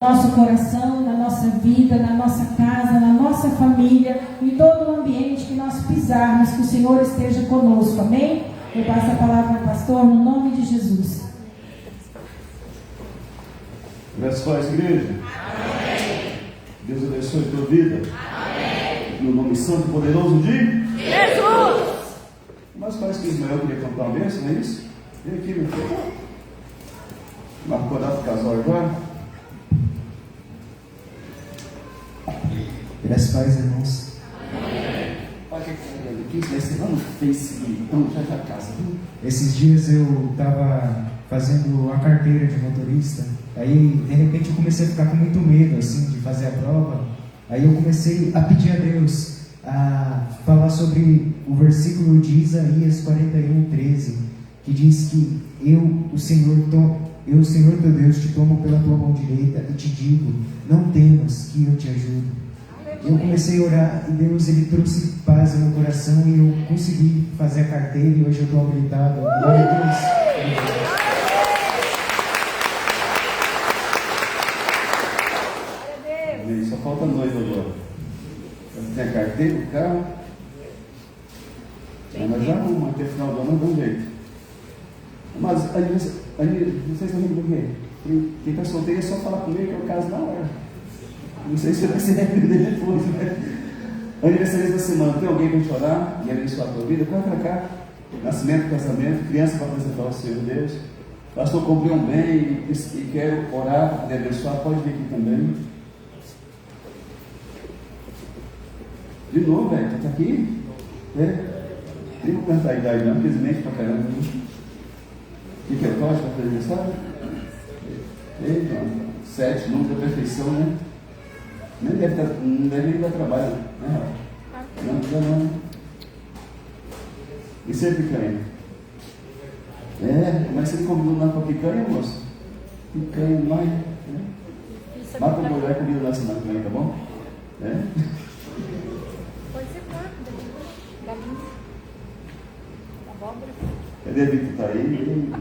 nosso coração, na nossa vida, na nossa casa, na nossa família, em todo o ambiente que nós pisarmos, que o Senhor esteja conosco, amém? Eu passo a palavra ao pastor no nome de Jesus. Graças a Deus, igreja. Amém. Deus abençoe a tua vida. Amém. No nome santo e poderoso de Jesus. Mas parece que Ismael queria cantar uma bênção, não é isso? Vem aqui, meu filho. Marcou a data do casal agora. Graças a Deus, irmãos. Olha o que aqui vai ser lá no Facebook, então já casa. Esses dias eu estava fazendo a carteira de motorista, aí de repente eu comecei a ficar com muito medo assim de fazer a prova. Aí eu comecei a pedir a Deus a falar sobre o versículo de Isaías 41:13, que diz que eu, o Senhor teu Deus, te tomo pela tua mão direita e te digo: não temas, que eu te ajudo. Eu comecei a orar e Deus, Ele trouxe paz ao meu coração e eu consegui fazer a carteira e hoje eu estou habilitado. Glória a Deus. Amém. Só falta noiva agora. Tem a carteira, o carro. Mas já arruma, até o final do ano dá um jeito. Mas aí vocês estão rindo do quê? Quem está solteiro é só falar comigo que eu caso na hora. Não sei se vai ser dele depois, né? Aniversário da semana, tem alguém para chorar e abençoar a tua vida? Corre para cá. Nascimento, casamento, criança para apresentar ao Senhor Deus. Pastor, comprei um bem e quero orar para poder abençoar. Pode vir aqui também. De novo, velho, tu está aqui? Nem vou perguntar a idade, não, infelizmente para caramba. O que é o toque para fazer aniversário? Eita, 7, número da perfeição, né? Não deve nem dar trabalho, né? Não. E ser picanha? Mas você convidou lá para picanha, moço? Picanha, mãe. Mata a mulher comigo lá semana que vem, tá bom? Pode ser carne, galinha, abóbora. Cadê a Vitor? Tá aí?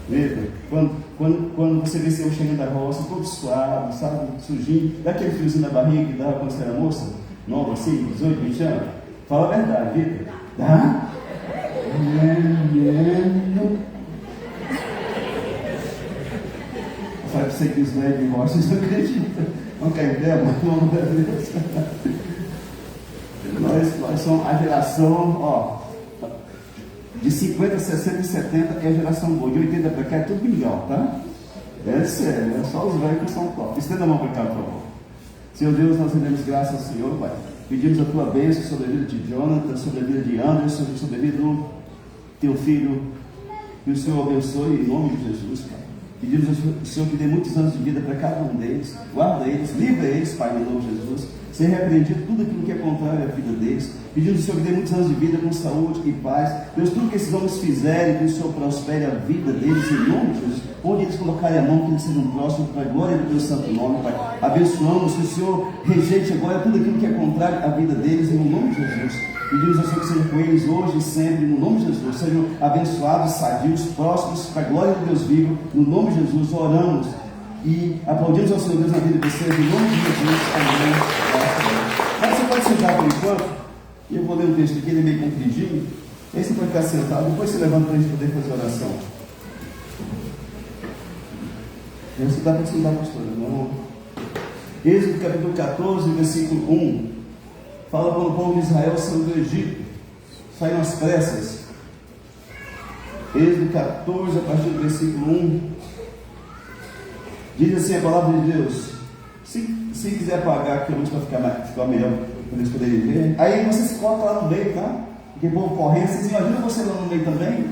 Vitor, quando você vê seu chegando da roça, todo suave, sabe, sujinho, dá aquele friozinho na barriga que dava quando você era moça, nova assim, 18, 20 anos, fala a verdade, Vitor. Dá? Eu falei para você que os velhos de roça, vocês não acreditam. Não quer ideia, mas não é Deus. Nós somos a geração, de 50, 60 e 70 é a geração boa. De 80 para cá é tudo mingau, tá? É sério, é só os velhos que são top. Estenda a mão para cá, por favor. Senhor Deus, nós rendemos graças ao Senhor, Pai. Pedimos a tua bênção sobre a vida de Jonathan, sobre a vida de Anderson, sobre a vida do teu filho. Que o Senhor abençoe em nome de Jesus, Pai. Pedimos ao Senhor que dê muitos anos de vida para cada um deles. Guarda eles, livra eles, Pai, em nome de Jesus. Ser repreendido tudo aquilo que é contrário à vida deles. Pedimos ao Senhor que dê muitos anos de vida com saúde e paz. Deus, tudo que esses homens fizerem, que o Senhor prospere a vida deles em nome de Jesus. Onde eles colocarem a mão, que eles sejam próximos para a glória do teu santo nome, Pai. Abençoamos que o Senhor rejeite agora tudo aquilo que é contrário à vida deles em nome de Jesus. Pedimos ao Senhor que seja com eles hoje e sempre, no nome de Jesus. Sejam abençoados, sadios, próximos, para a glória de Deus vivo. No nome de Jesus, oramos e aplaudimos ao Senhor Deus na vida de vocês, em nome de Jesus. Amém. Mas você pode sentar por enquanto, e eu vou ler um texto aqui, ele é meio compridinho. Aí você pode ficar sentado, depois você levanta para a gente poder fazer oração. Você dá para sentar, pastora, não? Êxodo capítulo 14, versículo 1. Fala para o povo de Israel saindo do Egito, saíram às pressas. Êxodo 14, a partir do versículo 1. Diz assim a palavra de Deus. Se quiser apagar aqui a luz para ficar melhor, para eles poderem ver. Aí você se coloca lá no meio, tá? Porque o povo correndo, vocês imaginam você lá no meio também?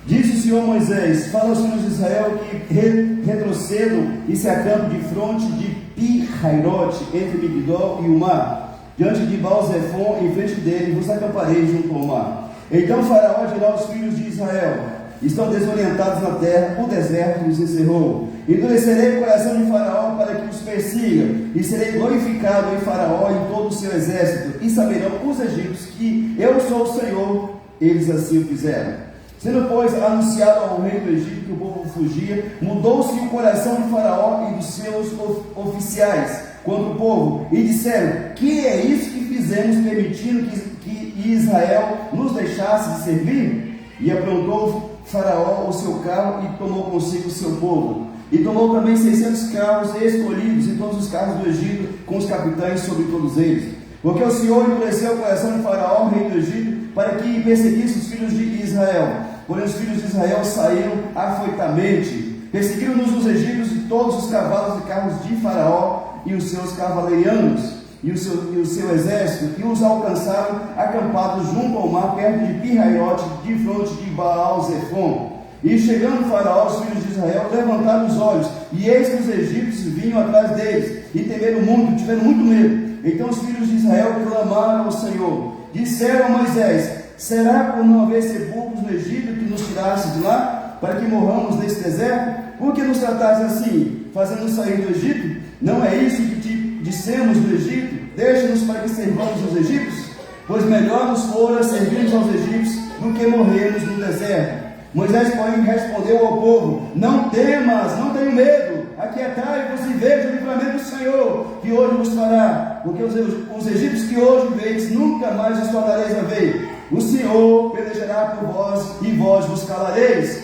Disse o Senhor Moisés: fala aos filhos de Israel que retrocedam e se acampem de fronte de Pi-Hairote, entre Migdol e o mar, diante de Baal-Zephon, em frente dele, vos acampareis junto ao mar. Então Faraó dirá aos filhos de Israel: estão desorientados na terra, o deserto os encerrou. Endurecerei o coração de Faraó para que os persiga, e serei glorificado em Faraó e em todo o seu exército, e saberão os egípcios que eu sou o Senhor. Eles assim o fizeram. Sendo, pois, anunciado ao rei do Egito que o povo fugia, mudou-se o coração de Faraó e dos seus oficiais contra o povo, e disseram: que é isso que fizemos, permitindo que Israel nos deixasse de servir? E aprontou Faraó o seu carro e tomou consigo o seu povo. E tomou também 600 carros escolhidos e todos os carros do Egito, com os capitães sobre todos eles. Porque o Senhor endureceu o coração de Faraó, rei do Egito, para que perseguisse os filhos de Israel. Porém os filhos de Israel saíram afoitamente. Perseguiram-nos os egípcios e todos os cavalos e carros de Faraó e os seus cavaleiranos e o seu exército, e os alcançaram acampados junto ao mar, perto de Pirraiote, de fronte de Baal-Zephon. E chegando Faraó, os filhos de Israel levantaram os olhos, e eis que os egípcios vinham atrás deles, e temeram muito, tiveram muito medo. Então os filhos de Israel clamaram ao Senhor. Disseram a Moisés: será por não haver sepulcros no Egito que nos tirasse de lá, para que morramos nesse deserto? Por que nos trataste assim, fazendo-nos sair do Egito? Não é isso que te dissemos do Egito? Deixa-nos para que servamos os egípcios? Pois melhor nos fora servirmos aos egípcios do que morrermos no deserto. Moisés, porém, respondeu ao povo: não temas, não tenham medo, aquietai-vos e veja o livramento do Senhor, que hoje vos fará, porque os egípcios que hoje veis, nunca mais os tornareis a ver. O Senhor pelejará por vós, e vós vos calareis.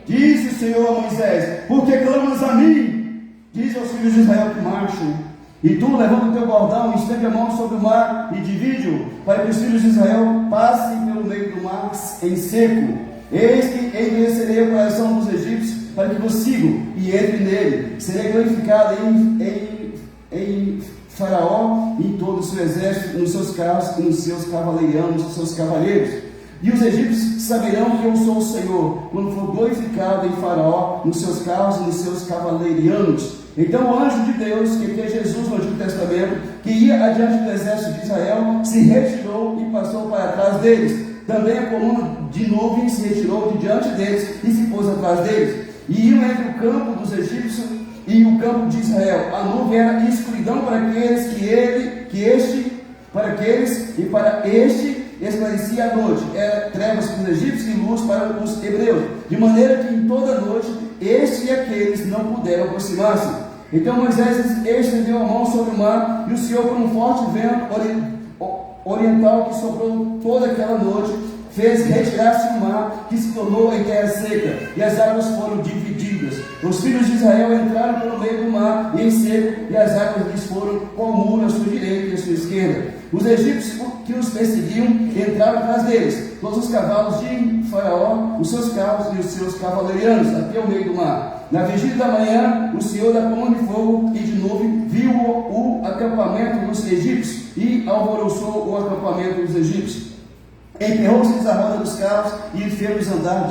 Disse o Senhor a Moisés: por que clamas a mim? Diz aos filhos de Israel que marchem. E tu, levanta o teu bordão, e estende a mão sobre o mar, e divide-o, para que os filhos de Israel passem pelo meio do mar em seco. Eis que endurecerei o coração dos egípcios, para que vos sigam, e entre nele. Serei glorificado em Faraó, e em todo o seu exército, nos seus carros, e nos seus cavaleiranos, nos seus cavaleiros. E os egípcios saberão que eu sou o Senhor, quando for glorificado em Faraó, nos seus carros e nos seus cavaleirianos. Então o anjo de Deus, que é Jesus no Antigo Testamento, que ia adiante do exército de Israel, se retirou e passou para trás deles. Também a coluna de nuvem se retirou de diante deles e se pôs atrás deles. E iam entre o campo dos egípcios e o campo de Israel. A nuvem era escuridão para aqueles e para este esclarecia a noite. Era trevas para os egípcios e luz para os hebreus. De maneira que em toda a noite este e aqueles não puderam aproximar-se. Então Moisés estendeu a mão sobre o mar, e o Senhor, com um forte vento oriental que soprou toda aquela noite, fez retirar-se o mar, que se tornou em terra seca, e as águas foram divididas. Os filhos de Israel entraram pelo meio do mar e em seco, e as águas lhes foram como muro à sua direita e à sua esquerda. Os egípcios que os perseguiam entraram atrás deles, todos os cavalos de Faraó, os seus carros e os seus cavaleirianos, até o meio do mar. Na vigília da manhã, o Senhor da coluna de fogo e de nuvem viu o acampamento dos egípcios e alvoroçou o acampamento dos egípcios. Emperrou-se a roda dos carros e fez-os andar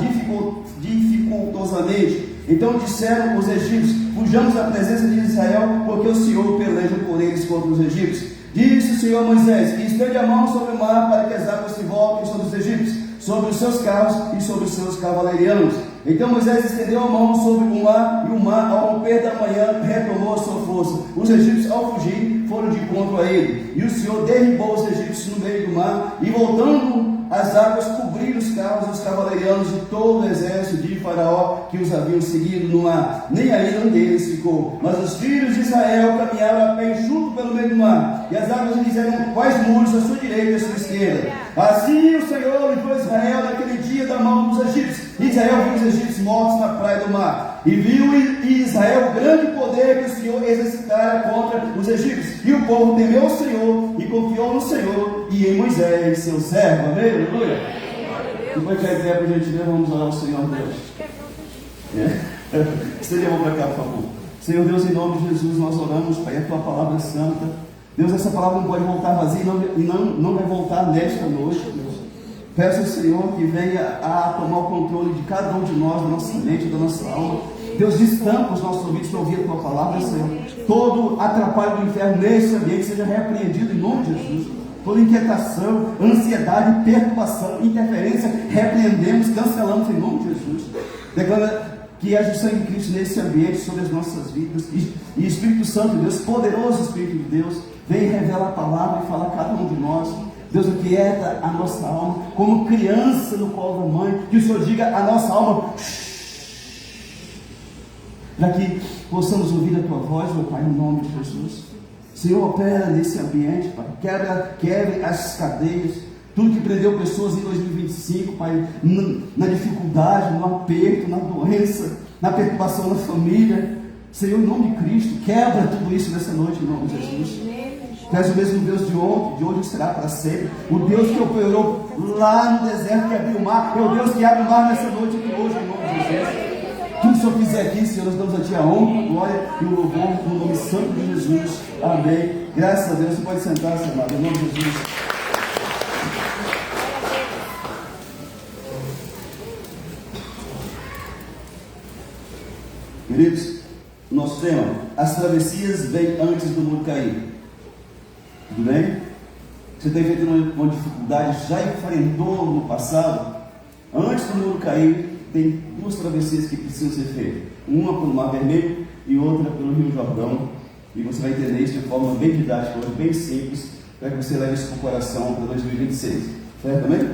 dificultosamente. Então disseram os egípcios: fujamos da presença de Israel, porque o Senhor peleja por eles contra os egípcios. Disse o Senhor a Moisés: estende a mão sobre o mar, para que as águas se voltem sobre os egípcios, sobre os seus carros e sobre os seus cavaleirianos. Então Moisés estendeu a mão sobre o mar, e o mar, ao romper da manhã, retomou a sua força. Os egípcios, ao fugir, foram de encontro a ele. E o Senhor derribou os egípcios no meio do mar, e voltando as águas cobriram os carros e os cavaleirianos de todo o exército de Faraó que os haviam seguido no mar. Nem ainda um deles ficou. Mas os filhos de Israel caminharam a pé enxuto pelo meio do mar, e as águas lhes eram quais muros à sua direita e à sua esquerda. Assim o Senhor livrou Israel naquele dia da mão dos egípcios. Israel viu os egípcios mortos na praia do mar, e viu Israel o grande poder que o Senhor exercitara contra os egípcios. E o povo temeu o Senhor e confiou no Senhor e em Moisés, seu servo. Amém? Aleluia. Depois que a ideia para a gente ver, vamos orar ao Senhor Deus. Estende a mão para cá, por favor. Senhor Deus, em nome de Jesus, nós oramos, Pai, a tua palavra é santa. Deus, essa palavra não pode voltar vazia e não vai voltar nesta noite, Deus. Peço ao Senhor que venha a tomar o controle de cada um de nós, da nossa mente, da nossa alma. Deus, destampa os nossos ouvidos para ouvir a tua palavra, Senhor. Todo atrapalho do inferno nesse ambiente seja repreendido em nome de Jesus. Toda inquietação, ansiedade, perturbação, interferência, repreendemos, cancelamos em nome de Jesus. Declara que haja o sangue de Cristo nesse ambiente, sobre as nossas vidas. E Espírito Santo de Deus, poderoso Espírito de Deus, vem revelar a palavra e fala a cada um de nós. Deus aquieta a nossa alma, como criança no colo da mãe, que o Senhor diga a nossa alma, para que possamos ouvir a Tua voz, meu Pai, no nome de Jesus. Senhor, opera nesse ambiente, Pai, quebre as cadeias, tudo que prendeu pessoas em 2025, Pai, na dificuldade, no aperto, na doença, na perturbação da família. Senhor, em nome de Cristo, quebra tudo isso nessa noite, em nome de Jesus. Tu és o mesmo Deus de ontem, de hoje será para sempre. O Deus que operou lá no deserto, que abriu o mar, é o Deus que abre o mar nessa noite aqui hoje, em nome de Jesus. Tudo que o Senhor fizer aqui, Senhor, nós damos a Ti a honra, a glória e o louvor no nome santo de Jesus. Amém. Graças a Deus, você pode sentar-se, amado, em nome de Jesus. Queridos, nosso tema, as travessias vêm antes do muro cair. Tudo bem? Você tem feito uma dificuldade, já enfrentou no passado? Antes do muro cair, tem duas travessias que precisam ser feitas. Uma pelo Mar Vermelho e outra pelo Rio Jordão. E você vai entender isso de forma bem didática, bem simples, para que você leve isso para o coração para 2026. Certo também?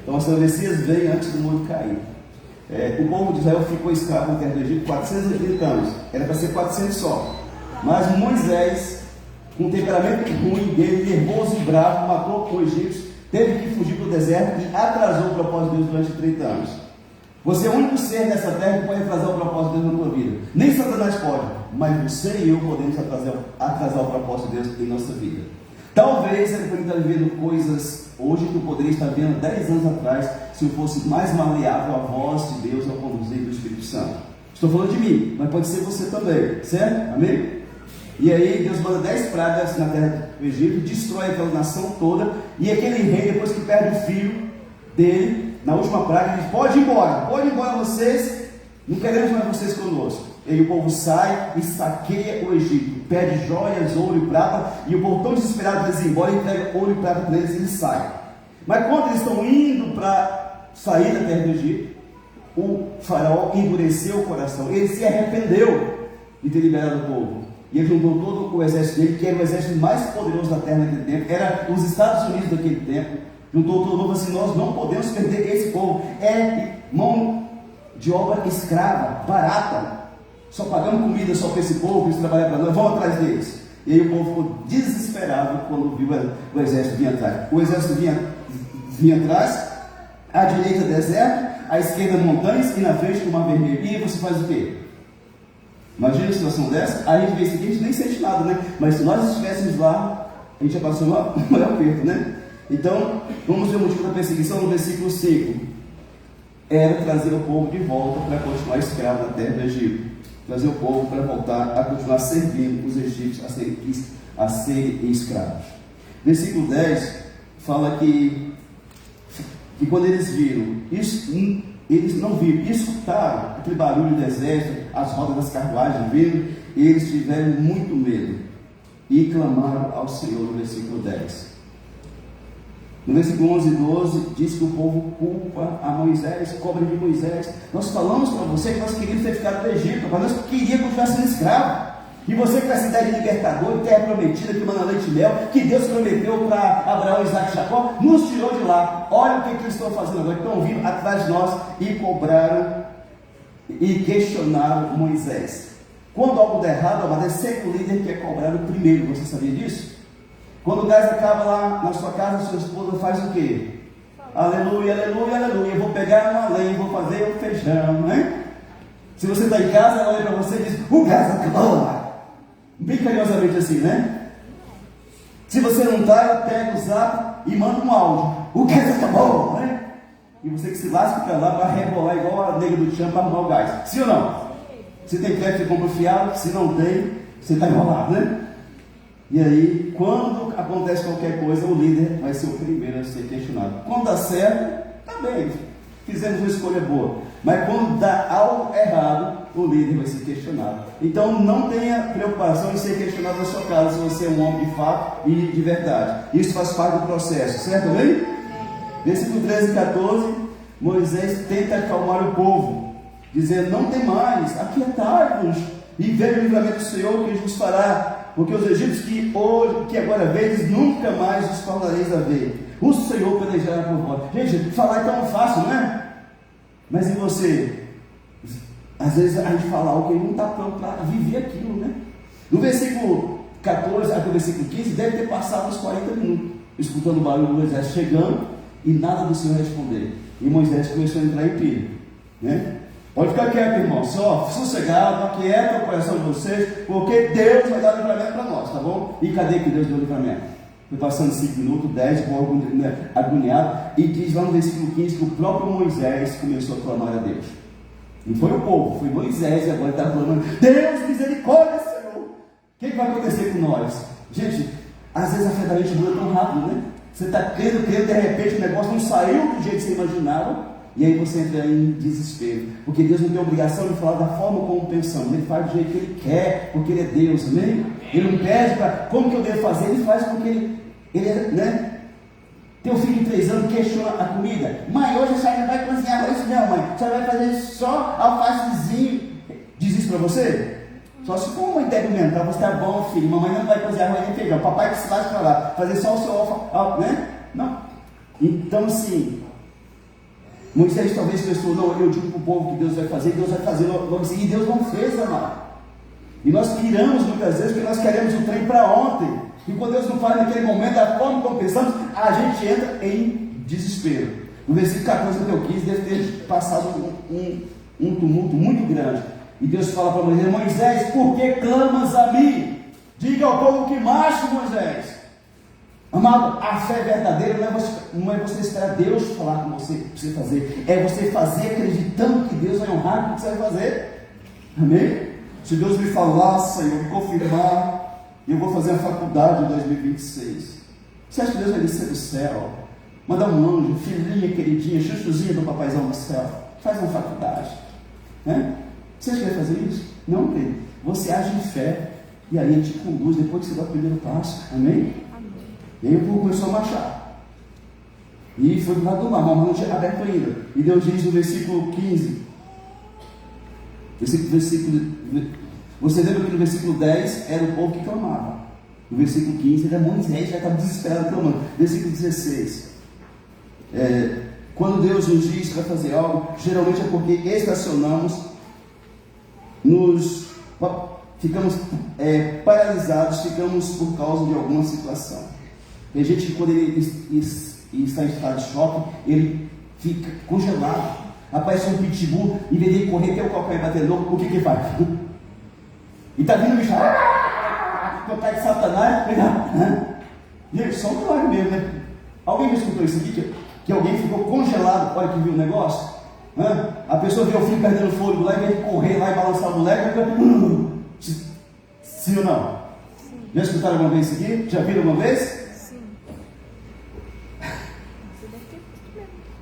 Então as travessias vêm antes do muro cair. O povo de Israel ficou escravo na terra do Egito 430 anos. Era para ser 400 só. Mas Moisés, com um temperamento ruim dele, nervoso e bravo, matou o egípcio, teve que fugir para o deserto e atrasou o propósito de Deus durante 30 anos. Você é o único ser nessa terra que pode atrasar o propósito de Deus na tua vida. Nem Satanás pode, mas você e eu podemos atrasar o propósito de Deus em nossa vida. Talvez você pode estar vivendo coisas hoje que eu poderia estar vendo 10 anos atrás, se eu fosse mais maleável à voz de Deus ao conduzir do Espírito Santo. Estou falando de mim, mas pode ser você também, certo? Amém? E aí Deus manda 10 pragas na terra do Egito, destrói aquela nação toda, e aquele rei, depois que perde o filho dele, na última praga, ele diz: pode ir embora vocês, não queremos mais vocês conosco. E aí o povo sai e saqueia o Egito, pede joias, ouro e prata, e o povo tão desesperado eles ir embora e entrega ouro e prata para eles e eles saem. Mas quando eles estão indo para sair da terra do Egito, o faraó endureceu o coração, ele se arrependeu de ter liberado o povo. E ele juntou todo o exército dele, que era o exército mais poderoso da terra naquele tempo, era os Estados Unidos daquele tempo. Juntou todo mundo assim: nós não podemos perder esse povo, é mão de obra escrava, barata, só pagamos comida só para esse povo, eles trabalham para nós, vamos atrás deles. E aí o povo ficou desesperado quando viu o exército vir atrás. O exército vinha atrás, à direita deserto, à esquerda montanhas e na frente o Mar Vermelho. E aí você faz o quê? Imagina uma situação dessa, aí a gente vê isso aqui, a gente nem sente nada, né? Mas se nós estivéssemos lá, a gente já passou um maior aperto, né? Então, vamos ver o motivo da perseguição no versículo 5. Era trazer o povo de volta para continuar escravo na terra do Egito. Trazer o povo para voltar a continuar servindo os egípcios, a serem escravos. Versículo 10 fala que quando eles viram isso, eles não viram, escutaram aquele barulho do exército, as rodas das carruagens vindo, e eles tiveram muito medo e clamaram ao Senhor no versículo 10. No versículo 11 e 12 diz que o povo culpa a Moisés, cobra de Moisés. Nós falamos para você que nós queríamos ter ficado no Egito, mas nós queríamos continuar sendo escravo. E você com essa ideia de libertador, de terra prometida, que manda leite e mel, que Deus prometeu para Abraão, Isaac e Jacó, nos tirou de lá. Olha o que eles estão fazendo agora. Estão vindo atrás de nós e cobraram e questionaram Moisés. Quando algo der errado, amado, é sempre o líder que é cobrado primeiro. Você sabia disso? Quando o gás acaba lá na sua casa, sua esposa faz o quê? Aleluia, aleluia, aleluia. Eu vou pegar uma lenha, vou fazer um feijão, né? Se você está em casa, ela olha para você e diz: o gás acabou. Bem carinhosamente assim, né? Se você não está, ela pega o zap e manda um áudio: o gás acabou, né? E você que se lasca para lá para rebolar igual a nega do chão para arrumar o gás. Sim ou não? Se tem crédito, você compra fiado. Se não tem, você está enrolado, né? E aí, quando acontece qualquer coisa, o líder vai ser o primeiro a ser questionado. Quando dá certo, tá bem, fizemos uma escolha boa. Mas quando dá algo errado, o líder vai ser questionado. Então não tenha preocupação em ser questionado na sua casa, se você é um homem de fato e de verdade. Isso faz parte do processo, certo? Bem? Versículo 13 e 14, Moisés tenta acalmar o povo, dizendo: não tem mais, aquietai-vos e veja o livramento do Senhor que vos fará. Porque os egípcios que agora vedes, nunca mais os tornareis a ver. O Senhor pelejará por vós. Gente, falar é tão fácil, não é? Mas e você? Às vezes a gente fala algo que não está pronto para viver aquilo, né? No versículo 14 até o versículo 15, deve ter passado uns 40 minutos, escutando o barulho do Moisés chegando e nada do Senhor responder. E Moisés começou a entrar em pilha, né? Pode ficar quieto, irmão, só sossegado, aquieta o coração de vocês, porque Deus vai dar livramento para nós, tá bom? E cadê que Deus deu livramento? Foi passando 5 minutos, 10, agoniado, e diz lá no versículo 15 que o próprio Moisés começou a clamar a Deus. Não foi o povo, foi Moisés, e agora está clamando: Deus, misericórdia, Senhor. O que vai acontecer com nós? Gente, às vezes a fé da gente muda tão rápido, né? Você está crendo, de repente o negócio não saiu do jeito que você imaginava, e aí você entra em desespero, porque Deus não tem obrigação de falar da forma como pensamos, Ele faz do jeito que Ele quer, porque Ele é Deus, amém? Ele não pede para como que eu devo fazer, Ele faz porque Ele é, né? Teu filho de 3 anos questiona a comida: mãe, hoje a senhora não vai cozinhar arroz? Não, mãe, a senhora vai fazer só alfacezinho. Diz isso para você? Só se for uma ideia mental, você está bom, filho, mamãe não vai cozinhar arroz nem feijão, papai que se vai para lá, fazer só o seu alface, né? Não. Então, assim, Moisés talvez pensou: não, eu digo para o povo que Deus vai fazer, Deus vai fazer logo assim, e Deus não fez, amado. E nós piramos muitas vezes porque nós queremos o trem para ontem, e quando Deus não faz naquele momento, da forma como pensamos, a gente entra em desespero. No versículo 14 até o 15 deve ter passado um tumulto muito grande, e Deus fala para Moisés: Moisés, por que clamas a mim? Diga ao povo que marche, Moisés. Amado, a fé verdadeira não é você esperar Deus falar com você, para você fazer, é você fazer acreditando que Deus vai honrar o que você vai fazer. Amém? Se Deus me falar, Senhor, me confirmar, eu vou fazer a faculdade em 2026, você acha que Deus vai descer do céu, mandar um anjo, filhinha, queridinha, chuchuzinha do papaizão do céu, faz uma faculdade, né? Você acha que vai fazer isso? Não, querido. Você age em fé, e aí Ele te conduz depois que você dá o primeiro passo. Amém? E aí o povo começou a marchar, e foi do lado do mar, mas não tinha aberto ainda. E Deus diz no versículo 15, você lembra que no versículo 10 era o povo que clamava, no versículo 15 era Moisés, já estava desesperado clamando. Versículo 16, quando Deus nos diz para fazer algo, geralmente é porque estacionamos, ficamos paralisados, ficamos por causa de alguma situação. Tem gente que quando ele está em estado de choque, ele fica congelado. Aparece um pitbull, em vez de correr, tem o calcanhar bater louco, o que faz? E está vindo o bicho, tocar de Satanás, gente, só um milagre mesmo, né? Alguém já escutou isso aqui? Que alguém ficou congelado, olha que viu o negócio? A pessoa vê o filho perdendo fôlego lá, em vez de correr lá e balançar o moleque, sim ou não? Sim. Já escutaram alguma vez isso aqui? Já viram alguma vez?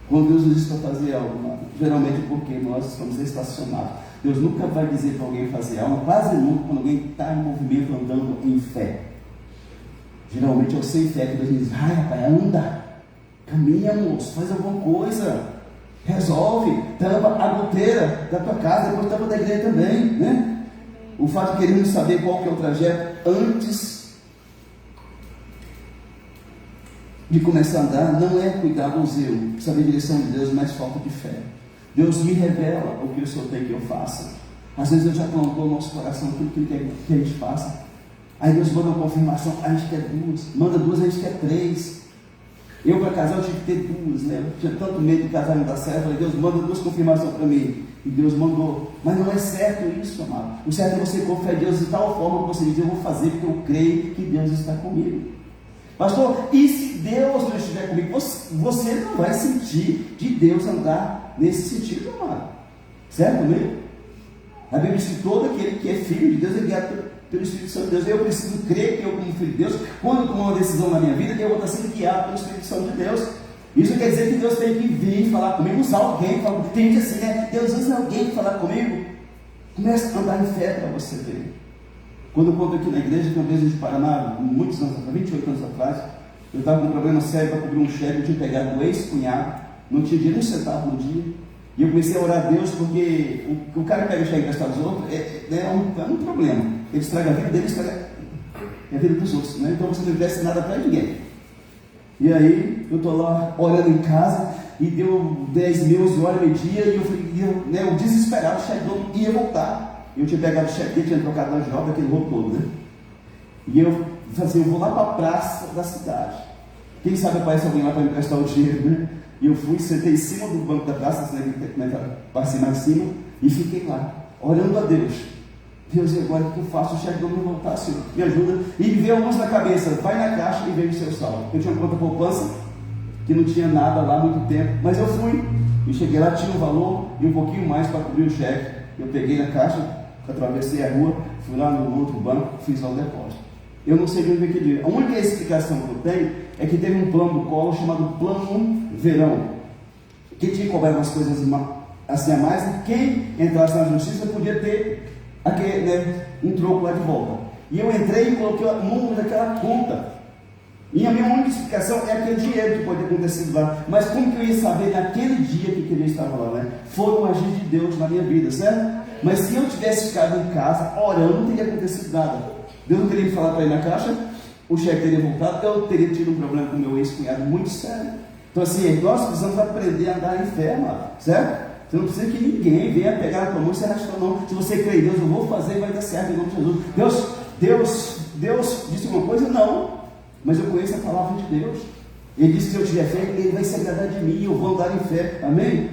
Quando Deus nos diz para fazer algo, geralmente porque nós estamos estacionados. Deus nunca vai dizer para alguém fazer algo, quase nunca, quando alguém está em movimento, andando em fé. Geralmente eu sei fé, que Deus me diz: ai rapaz, anda, caminha, moço, faz alguma coisa, resolve, tampa a goteira da tua casa, depois tampa da igreja também, né? O fato de queremos saber qual que é o trajeto antes de começar a andar, não é cuidado ou zelo, saber a direção de Deus, mas falta de fé. Deus me revela o que o Senhor tem que eu faça. Às vezes Deus já plantou no nosso coração tudo que Ele quer que a gente faça. Aí Deus manda uma confirmação, a gente quer 2, manda 2, a gente quer 3. Eu para casar eu tive que ter 2, né? Eu tinha tanto medo de casar e não dar certo. Eu falei: Deus, manda 2 confirmações para mim. E Deus mandou. Mas não é certo isso, amado. O certo é você confiar em Deus de tal forma que você diz: eu vou fazer porque eu creio que Deus está comigo. Pastor, e se Deus não estiver comigo? Você não vai sentir de Deus andar nesse sentido, amado. Certo, amém? A Bíblia diz que todo aquele que é filho de Deus é guiado pelo Espírito Santo de Deus. Eu preciso crer que eu, como filho de Deus, quando tomo uma decisão na minha vida, que eu vou estar sendo guiado pelo Espírito Santo de Deus. Isso quer dizer que Deus tem que vir falar comigo, usar alguém. Tem gente assim, né? Deus usa alguém para falar comigo. Começa a andar em fé para você ver. Quando eu conto aqui na igreja, que uma vez de Paraná, muitos anos atrás, 28 anos atrás, eu estava com um problema sério para cobrir um cheque, eu tinha pegado do ex-cunhado, não tinha dinheiro, nem um centavo no dia, e eu comecei a orar a Deus, porque o cara que pega o cheque emprestado dos outros é um problema. Ele estraga a vida dele, estraga a vida dos outros, né? Então você não investe nada para ninguém. E aí, eu estou lá orando em casa, e deu 10 mil, 11 horas, meio-dia, e eu desesperado, o chefe ia voltar. Eu tinha pegado o chefe dele, tinha trocado na joga, aquele roubo todo, né? E eu falei assim, eu vou lá para a praça da cidade. Quem sabe aparece alguém lá para me emprestar o dinheiro, né? E eu fui, sentei em cima do banco da praça, passei mais em cima, e fiquei lá, orando a Deus. Deus, e agora o que eu faço? O chefe não me voltar, Senhor, me ajuda. E me veio a luz na cabeça, vai na caixa e veja o seu saldo. Eu tinha uma conta poupança, que não tinha nada lá há muito tempo, mas eu fui, e cheguei lá, tinha um valor e um pouquinho mais para cobrir o cheque. Eu peguei na caixa, atravessei a rua, fui lá no outro banco, fiz lá o depósito. Eu não sei de onde veio aquele dinheiro. A única explicação que eu tenho é que teve um plano do Collor chamado Plano Verão, que tinha que cobrar umas coisas assim a mais, e quem entrasse na justiça podia ter aquele, né, um troco lá de volta. E eu entrei e coloquei o número daquela conta. E a minha única explicação é aquele dinheiro que pode ter acontecido lá. Mas como que eu ia saber naquele dia que ele estava lá, né? Foi um agir de Deus na minha vida, certo? Mas se eu tivesse ficado em casa orando, não teria acontecido nada. Deus não teria me falado para ir na caixa, o chefe teria voltado, eu teria tido um problema com o meu ex-cunhado muito sério. Então assim, nós precisamos aprender a andar em fé, mano, certo? Você não precisa que ninguém venha pegar a tua mão e se arrastar, não. Se você crê em Deus, eu vou fazer e vai dar certo em nome de Jesus. Deus disse uma coisa? Não. Mas eu conheço a palavra de Deus. Ele disse que se eu tiver fé, Ele vai se agradar de mim e eu vou andar em fé. Amém?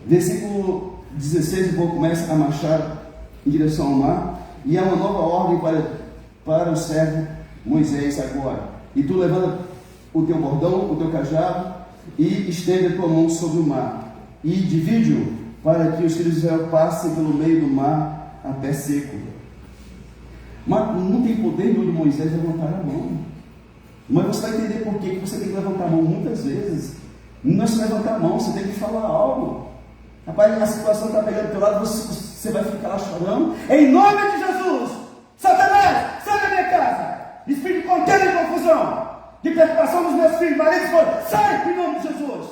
Versículo 16, o povo começa a marchar em direção ao mar. E há uma nova ordem para o servo Moisés agora. E tu levanta o teu bordão, o teu cajado, e estende a tua mão sobre o mar. E divide-o para que os filhos de Israel passem pelo meio do mar a pé seco. Mas não tem poder nenhum de Moisés levantar a mão. Mas você vai entender por que você tem que levantar a mão muitas vezes. Não é só levantar a mão, você tem que falar algo. Rapaz, a situação está pegando do teu lado, você vai ficar lá chorando. Em nome de Jesus, Satanás, sai da minha casa. Espírito de contenda e confusão, de preocupação dos meus filhos, maridos, sai em nome de Jesus.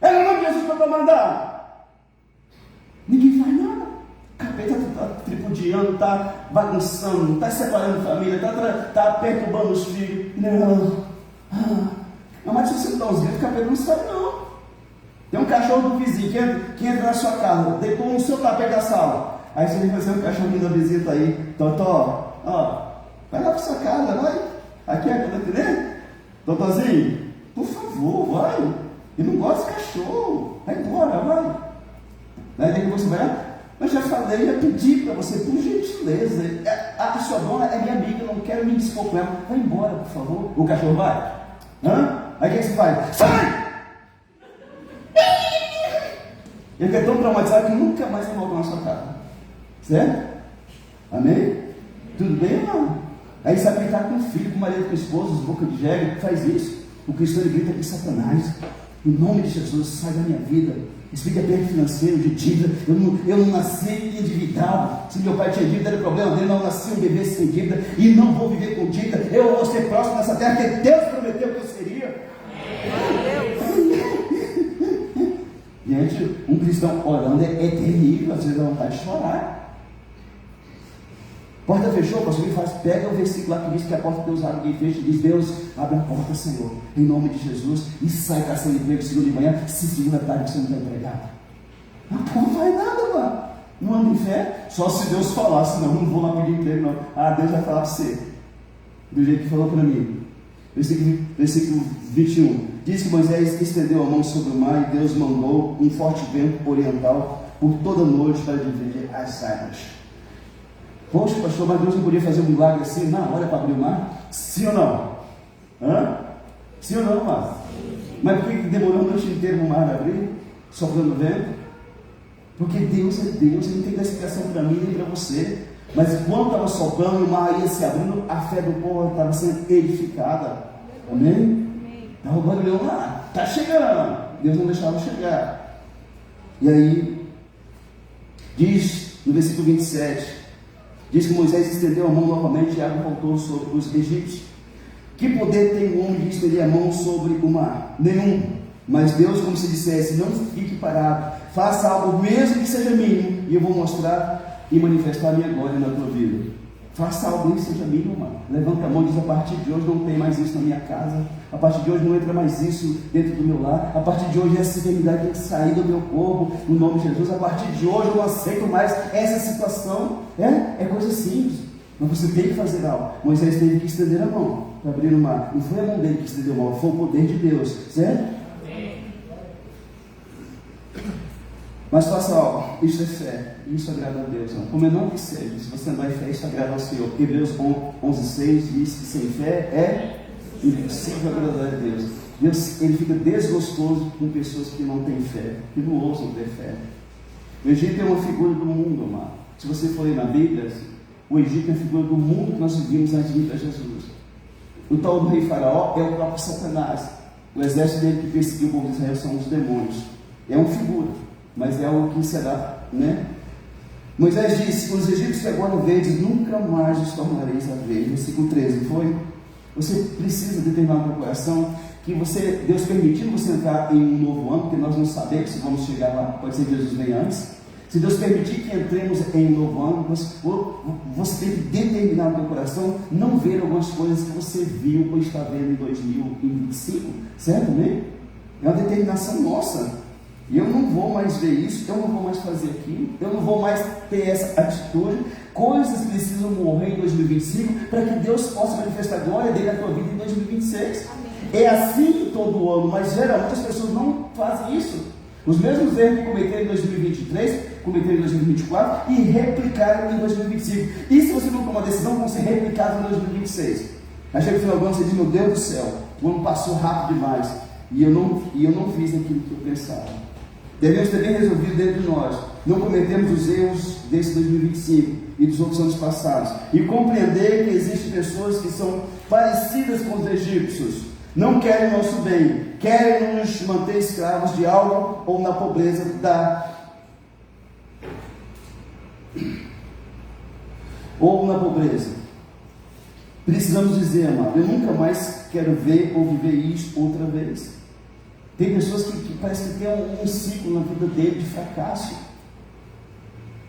É no nome de Jesus que eu estou mandando. Ninguém faz nada. O capeta está tripudiando, está bagunçando, está separando família, está perturbando os filhos. Não, mas se você não dá uns gritos, o capeta não sai, não. Tem um cachorro do vizinho que entra na sua casa, deitou no seu tapete da sala. Aí você vai fazer um cachorrinho da visita aí, Totó, ó, vai lá para sua casa, vai. Aqui é a né? Totozinho, por favor, vai. Eu não gosto de cachorro, vai embora, vai. Daí que você vai lá. Mas já falei, já pedi para você, por gentileza, a sua dona é minha amiga, eu não quero me dispor com ela. Vai embora, por favor. O cachorro vai? Aí o que você faz? Sai! Ele é tão traumatizado que nunca mais vai voltar na sua casa. Certo? Amém? Tudo bem, irmão? Aí sabe que ele está com o filho, com o marido, com a esposa, boca de jegue, faz isso. O cristão ele grita aqui, Satanás, em nome de Jesus, sai da minha vida. Espírito de aperto financeiro, de dívida. Eu não nasci endividado. Se meu pai tinha dívida, era problema dele. Eu não nasci um bebê sem dívida e não vou viver com dívida. Eu vou ser próximo nessa terra que Deus prometeu que eu seria. Gente, um cristão orando é terrível. Às vezes dá vontade de chorar. Porta fechou, pastor, ele faz, pega o versículo lá que diz que a porta de Deus abre, ninguém fecha, e diz, Deus, abre a porta, Senhor, em nome de Jesus, e sai caçando emprego segunda de manhã, se segunda tarde você não está empregado. Não vai nada, mano. Não anda em fé, só se Deus falar, senão não vou lá pedir emprego, não. Deus vai falar para você, do jeito que falou para mim. Versículo 21, diz que Moisés estendeu a mão sobre o mar e Deus mandou um forte vento oriental por toda a noite para dividir as águas. Poxa, pastor, mas Deus não podia fazer um milagre assim na hora para abrir o mar? Sim ou não? Sim ou não, mas? Mas por que demorou a noite inteira o mar a abrir? Soprando vento? Porque Deus é Deus, Ele não tem que dar explicação para mim nem para você. Mas quando estava soprando e o mar ia se abrindo, a fé do povo estava sendo edificada. Amém? Estava o barulhão lá, está chegando. Deus não deixava chegar. E aí, diz no versículo 27, diz que Moisés estendeu a mão novamente e a água voltou sobre os egípcios. Que poder tem o homem de estender a mão sobre o mar? Nenhum. Mas Deus, como se dissesse, não fique parado, faça algo mesmo que seja mínimo, e eu vou mostrar e manifestar a minha glória na tua vida. Faça algo e seja mínimo, mano. Levanta a mão e diz: a partir de hoje não tem mais isso na minha casa. A partir de hoje não entra mais isso dentro do meu lar. A partir de hoje essa enfermidade tem que sair do meu corpo, no nome de Jesus. A partir de hoje eu não aceito mais essa situação. É coisa simples, mas você tem que fazer algo. Moisés teve que estender a mão para abrir o mar. Não foi a mão dele que estendeu a mão, foi o poder de Deus, certo? Mas faça algo, isso é fé, isso agrada a Deus. Não? Como eu não que seja, se você andar em fé, isso agrada ao Senhor. Hebreus 11:6 diz que sem fé é impossível agradar a Deus. Deus, ele fica desgostoso com pessoas que não têm fé, que não ousam ter fé. O Egito é uma figura do mundo, amado. Se você for ler na Bíblia, o Egito é a figura do mundo que nós vivimos antes de vir a Jesus. O tal do rei Faraó é o próprio Satanás. O exército dele que perseguiu o povo de Israel são os demônios. É uma figura, mas é algo que será, né? Moisés disse: os egípcios que agora verdes, nunca mais os tornareis a ver. Versículo 13, foi? Você precisa determinar no seu coração que você, Deus permitindo você entrar em um novo ano, porque nós não sabemos se vamos chegar lá, pode ser que Jesus venha antes. Se Deus permitir que entremos em um novo ano, você tem que determinar no seu coração não ver algumas coisas que você viu ou está vendo em 2025, certo, né? É uma determinação nossa. E eu não vou mais ver isso, eu não vou mais fazer aquilo, eu não vou mais ter essa atitude. Coisas precisam morrer em 2025 para que Deus possa manifestar a glória dele na tua vida em 2026. Amém. É assim todo ano, mas geralmente as pessoas não fazem isso. Os mesmos erros que cometeram em 2023, cometeram em 2024 e replicaram em 2025. E se você não tomar decisão, vão ser replicados em 2026. Aí chega no final do ano e você diz: meu Deus do céu, o ano passou rápido demais e eu não fiz aquilo que eu pensava. Devemos ter bem resolvido dentro de nós, não cometemos os erros desse 2025 e dos outros anos passados, e compreender que existem pessoas que são parecidas com os egípcios, não querem o nosso bem, querem nos manter escravos de algo ou na pobreza Precisamos dizer, amado: eu nunca mais quero ver ou viver isso outra vez. Tem pessoas que parece que tem um ciclo na vida dele de fracasso.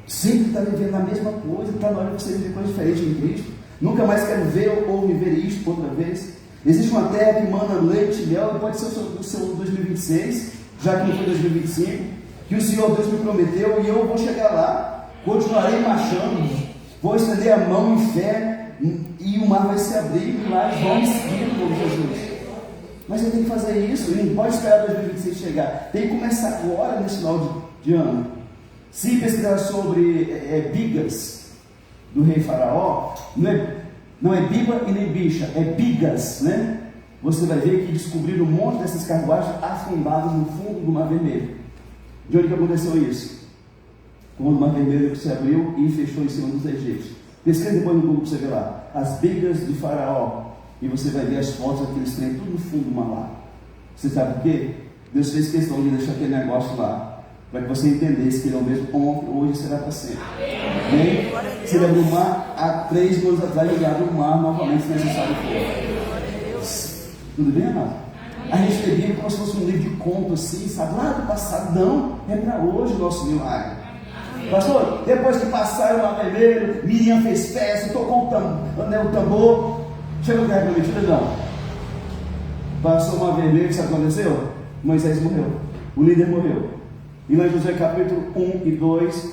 Sempre está vivendo a mesma coisa, está na hora de você viver coisa diferente em Cristo. Nunca mais quero ver ou viver isto outra vez. Existe uma terra que manda leite e mel, e pode ser o seu 2026, já que não foi 2025, que o Senhor Deus me prometeu, e eu vou chegar lá, continuarei marchando, vou estender a mão em fé, e o mar vai se abrir, e lá vão me seguir por Jesus. Mas você tem que fazer isso, não pode esperar 2026 chegar, tem que começar agora nesse final de ano. Se pesquisar sobre bigas do rei Faraó, não é biba e nem bicha, é bigas, né? Você vai ver que descobriram um monte dessas carruagens afundadas no fundo do Mar Vermelho. De onde que aconteceu isso? Quando o Mar Vermelho se abriu e fechou em cima dos egípcios. Pesquisa depois no Google para você ver lá, as bigas de Faraó. E você vai ver as fotos daqueles trem tudo no fundo do mar lá. Você sabe por quê? Deus fez questão de deixar aquele negócio lá, para que você entendesse que ele é o mesmo ontem, hoje e será para sempre. Amém? Se ele abriu o mar há 3 anos atrás, ele abre o mar novamente, se necessário for. Tudo bem, amado? A gente teria como se fosse um livro de conto assim, sabe? Lá do passado. Não, é para hoje o nosso milagre. Pastor, depois que passaram o Mar Vermelho, Miriam fez festa, tocou o tambor. Chegou a terra prometida? Não. Passou o Mar Vermelho, sabe o que aconteceu? Moisés morreu, o líder morreu. E lá em Josué capítulo 1 e 2,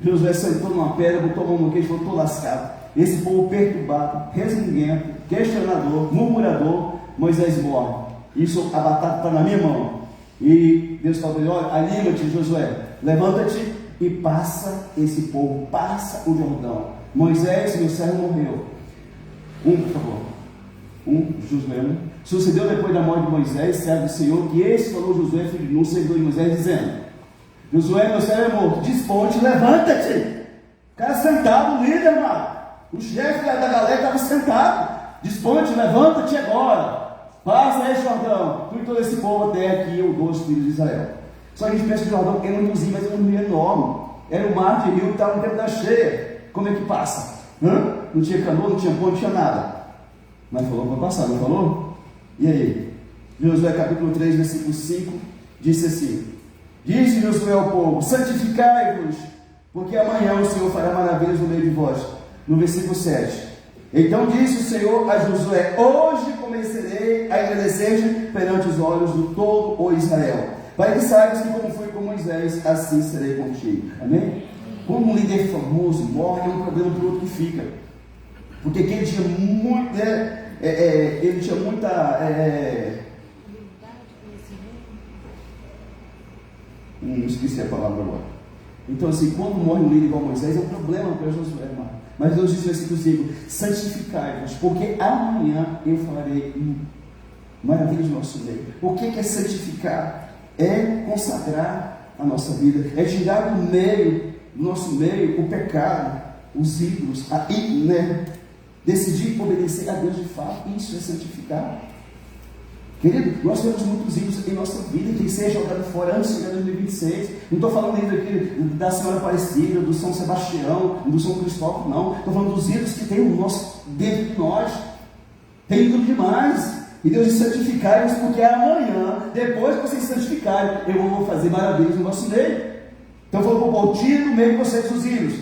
Josué sentou numa pedra, botou a mão no queixo e falou: estou lascado. Esse povo perturbado, resmunguento, questionador, murmurador, Moisés morre. Isso, a batata está na minha mão. E Deus falou: olha, anima-te, Josué, levanta-te e passa esse povo, passa o Jordão. Moisés, meu servo, morreu. Por favor. Josué. Sucedeu depois da morte de Moisés, servo do Senhor, que esse falou Josué, filho de Nun, servidor de Moisés, dizendo: Josué, meu servo é morto, desponte, levanta-te. O cara sentado, o líder, mano. O chefe da galera estava sentado. Desponte, levanta-te agora. Passa esse Jordão, tu e todo esse povo até aqui eu dou os filhos de Israel. Só que a gente pensa que o Jordão era um riozinho, mas era um rio enorme. Era um mar de rio que estava no tempo da cheia. Como é que passa? Não tinha canoa, não tinha ponte, não tinha nada. Mas falou para passar, não falou? E aí? Josué capítulo 3, versículo 5, disse assim: disse Josué ao povo: santificai-vos, porque amanhã o Senhor fará maravilhas no meio de vós. no versículo 7. Então disse o Senhor a Josué: hoje começarei a engrandecer perante os olhos do todo o Israel, para que saibas que como fui com Moisés, assim serei contigo. Amém? Quando um líder famoso morre, é um problema para o outro que fica. Porque ele tinha muito, ele tinha muita... esqueci a palavra agora. Então assim, quando morre um líder igual Moisés, é um problema para Josué, irmão. Mas Deus disse no versículo 5: santificai-vos, porque amanhã eu farei maravilhas no nosso meio. O que é santificar? É consagrar a nossa vida, é tirar do nosso meio o pecado, os ídolos, decidir obedecer a Deus de fato. Isso é santificar. Querido, nós temos muitos ídolos em nossa vida que tem que ser jogado fora antes de chegar em 2026. Não estou falando ainda aqui da Senhora Aparecida, do São Sebastião, do São Cristóvão, não. Estou falando dos ídolos que tem o nosso dentro de nós. Tem ídolo demais. E Deus diz: santificai-vos, porque amanhã, depois que vocês se santificarem, eu vou fazer maravilhas no vosso meio. Então falou: tira do meio de vocês os ídolos,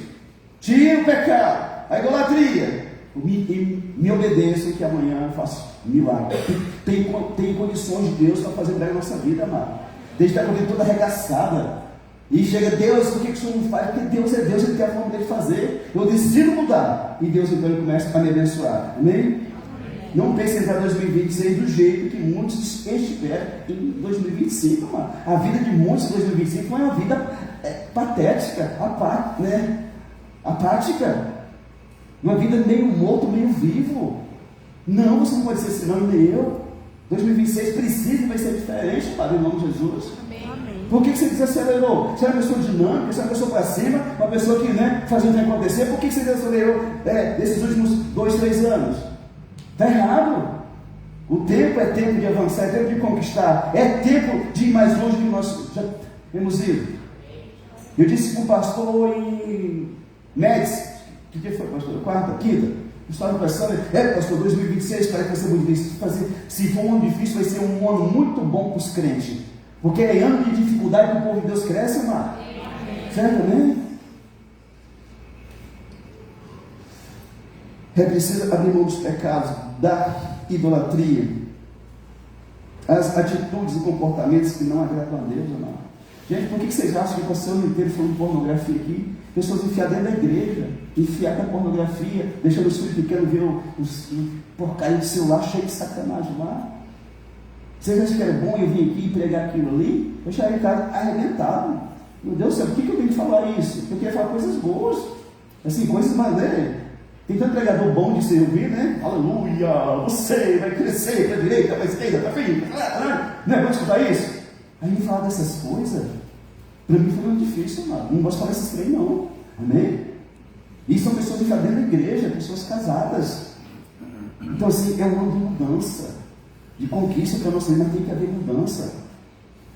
tira o pecado, a idolatria, me obedeçam, que amanhã eu faço milagre. Tem condições de Deus para fazer bem a nossa vida, amado. Desde que está com a vida toda arregaçada, e chega: Deus, por que o Senhor não faz? Porque Deus é Deus, Ele tem a forma dele fazer. Eu decido mudar, e Deus então Ele começa a me abençoar. Amém? Não pense em entrar em 2026 do jeito que muitos estiveram em 2025, mano. A vida de muitos em 2025 foi uma vida patética, apática. Uma vida meio morto, meio vivo. Não, você não pode ser assim, não, nem eu. 2026 precisa e vai ser diferente, Padre, em nome de Jesus. Amém. Por que você desacelerou? Você é uma pessoa dinâmica, você é uma pessoa para cima, uma pessoa que faz o que acontecer. Por que você desacelerou nesses últimos 2, 3 anos? Está errado. O tempo é tempo de avançar, é tempo de conquistar, é tempo de ir mais longe do que nós já temos ido. Eu disse para o pastor em Médici, que dia foi, pastor? Quarta, quinta? Eu estava conversando, pastor, 2026 parece que vai ser muito difícil. Se for um ano difícil, vai ser um ano muito bom para os crentes. Porque é ano de dificuldade que o povo de Deus cresce, amado. Certo, amém? É preciso abrir mão dos pecados, da idolatria, as atitudes e comportamentos que não agradam a Deus, amado. Gente, por que vocês acham que eu passei o ano inteiro falando de pornografia aqui? Pessoas enfiadas dentro da igreja, enfiadas na pornografia, deixando os filhos pequenos ver os porcaria de celular cheio de sacanagem lá. Vocês acham que era bom eu vir aqui e pregar aquilo ali? Eu cheguei em casa arrebentado. Meu Deus do céu, por que eu tenho que falar isso? Eu queria falar coisas boas, assim, coisas maneiras. Tem tanto pregador bom de se ouvir, né? Aleluia, você vai crescer para a direita, para a esquerda, para frente. Não é bom escutar isso? Aí me falar dessas coisas, para mim foi muito difícil, mano. Não gosto de falar esses três, não. Amém? E são pessoas que estão dentro da igreja, pessoas casadas. Então, assim, é uma mudança de conquista para nós, mas tem que haver mudança.